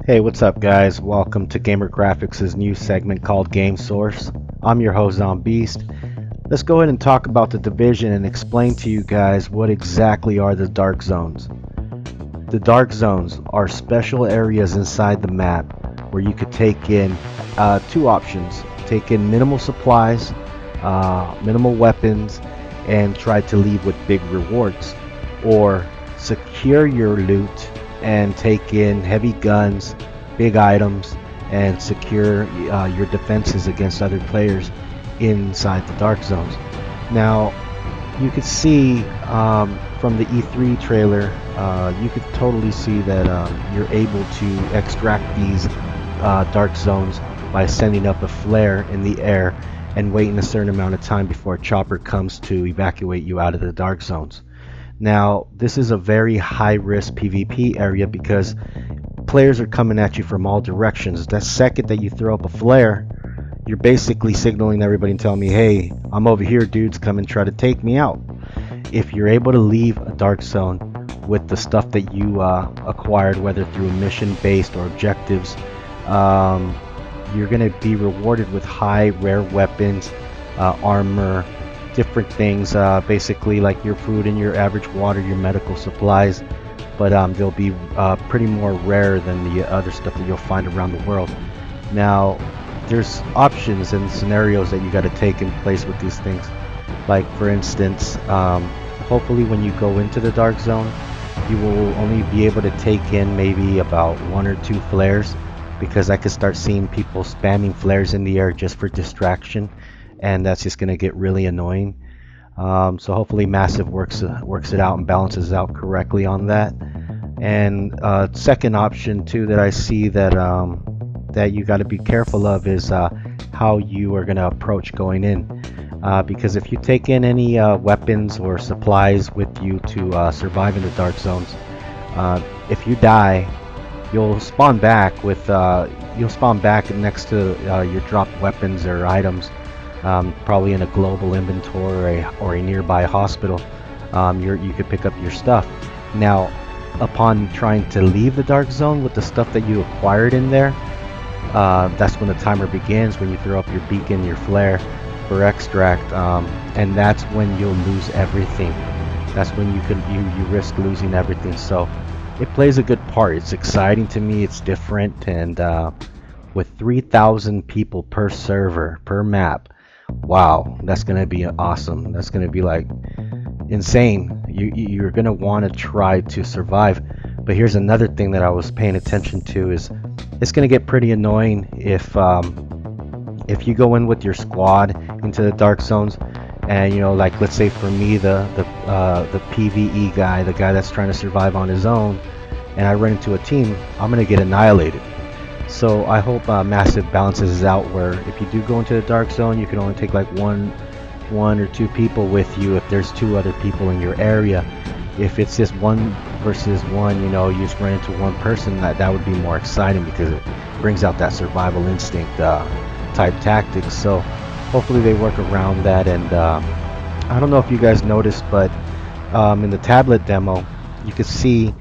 Hey, what's up guys? Welcome to Gamer Graphics' new segment called GameSource. I'm your host Beast. Let's go ahead and talk about the Division and explain to you guys what exactly are the Dark Zones. The Dark Zones are special areas inside the map where you could take in two options. Take in minimal supplies, minimal weapons, and try to leave with big rewards. Or secure your loot and take in heavy guns, big items, and secure your defenses against other players inside the Dark Zones. Now, you could see from the E3 trailer, you could totally see that you're able to extract these Dark Zones by sending up a flare in the air and waiting a certain amount of time before a chopper comes to evacuate you out of the Dark Zones. Now, this is a very high-risk PvP area because players are coming at you from all directions. The second that you throw up a flare, you're basically signaling everybody and telling me, hey, I'm over here, dudes, come and try to take me out. If you're able to leave a Dark Zone with the stuff that you acquired, whether through mission-based or objectives, you're going to be rewarded with high rare weapons, armor, different things, basically like your food and your average water, your medical supplies, but they'll be pretty more rare than the other stuff that you'll find around the world. Now, there's options and scenarios that you got to take in place with these things. Like, for instance, hopefully when you go into the Dark Zone, you will only be able to take in maybe about 1 or 2 flares, because I could start seeing people spamming flares in the air just for distraction, and that's just going to get really annoying. So hopefully Massive works it out and balances out correctly on that. And second option too that I see that that you got to be careful of is how you are going to approach going in, because if you take in any weapons or supplies with you to survive in the Dark Zones, if you die, you'll spawn back with next to your dropped weapons or items. Probably in a global inventory or a nearby hospital. You could pick up your stuff. Now, upon trying to leave the Dark Zone with the stuff that you acquired in there, that's when the timer begins, when you throw up your beacon, your flare for extract, and that's when you'll lose everything. That's when you risk losing everything. So it plays a good part. It's exciting to me. It's different, and with 3,000 people per server per map, wow, that's gonna be awesome. That's gonna be like insane. You're gonna want to try to survive. But here's another thing that I was paying attention to is it's gonna get pretty annoying if you go in with your squad into the Dark Zones, and you know, like let's say for me, the PvE guy, the guy that's trying to survive on his own, and I run into a team, I'm gonna get annihilated. So I hope Massive balances out where if you do go into the Dark Zone, you can only take like one or 2 people with you if there's 2 other people in your area. If it's just 1 versus 1, you know, you just run into one person, that would be more exciting because it brings out that survival instinct type tactics. So hopefully they work around that. And I don't know if you guys noticed, but in the tablet demo, you could see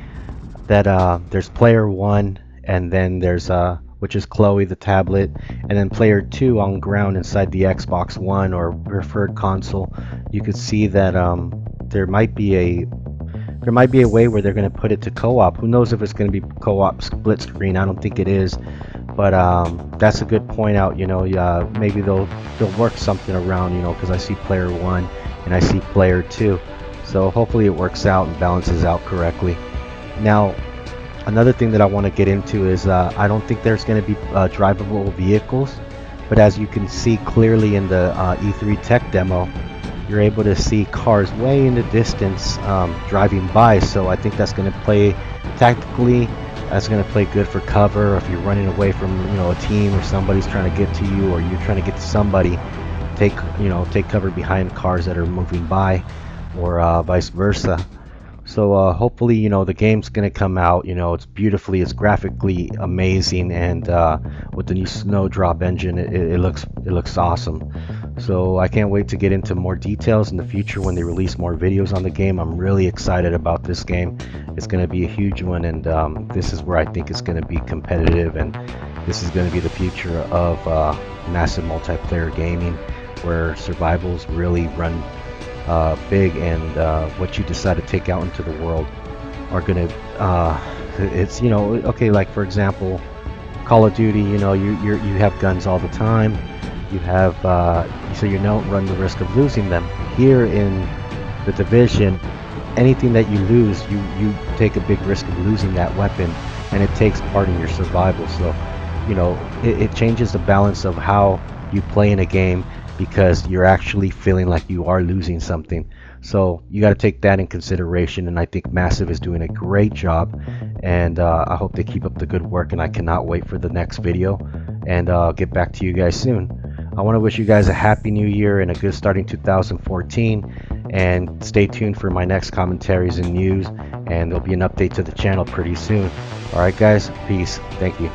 that there's player 1, and then there's which is Chloe the tablet, and then player 2 on ground inside the Xbox One or preferred console. You could see that there might be a way where they're going to put it to co-op. Who knows if it's going to be co-op split screen? I don't think it is, but that's a good point out. You know, maybe they'll work something around, you know, because I see player 1 and I see player 2, so hopefully it works out and balances out correctly. Now, another thing that I want to get into is I don't think there's going to be drivable vehicles, but as you can see clearly in the E3 tech demo, you're able to see cars way in the distance driving by. So I think that's going to play tactically. That's going to play good for cover. If you're running away from, you know, a team, or somebody's trying to get to you, or you're trying to get to somebody, take cover behind cars that are moving by, or vice versa. So hopefully, you know, the game's gonna come out. You know, it's graphically amazing, and with the new Snowdrop engine, it looks awesome. So I can't wait to get into more details in the future when they release more videos on the game. I'm really excited about this game. It's going to be a huge one, and this is where I think it's going to be competitive, and this is going to be the future of massive multiplayer gaming, where survivals really run big, and what you decide to take out into the world are going to it's, you know, okay, like for example, Call of Duty, you know, you have guns all the time. You have so you don't run the risk of losing them. Here in the Division, anything that you lose, you take a big risk of losing that weapon, and it takes part in your survival. So, you know, it changes the balance of how you play in a game, because you're actually feeling like you are losing something. So you got to take that in consideration, and I think Massive is doing a great job, and I hope they keep up the good work, and I cannot wait for the next video, and I'll get back to you guys soon. I want to wish you guys a happy new year and a good starting 2014, and stay tuned for my next commentaries and news, and there'll be an update to the channel pretty soon. Alright guys, peace. Thank you.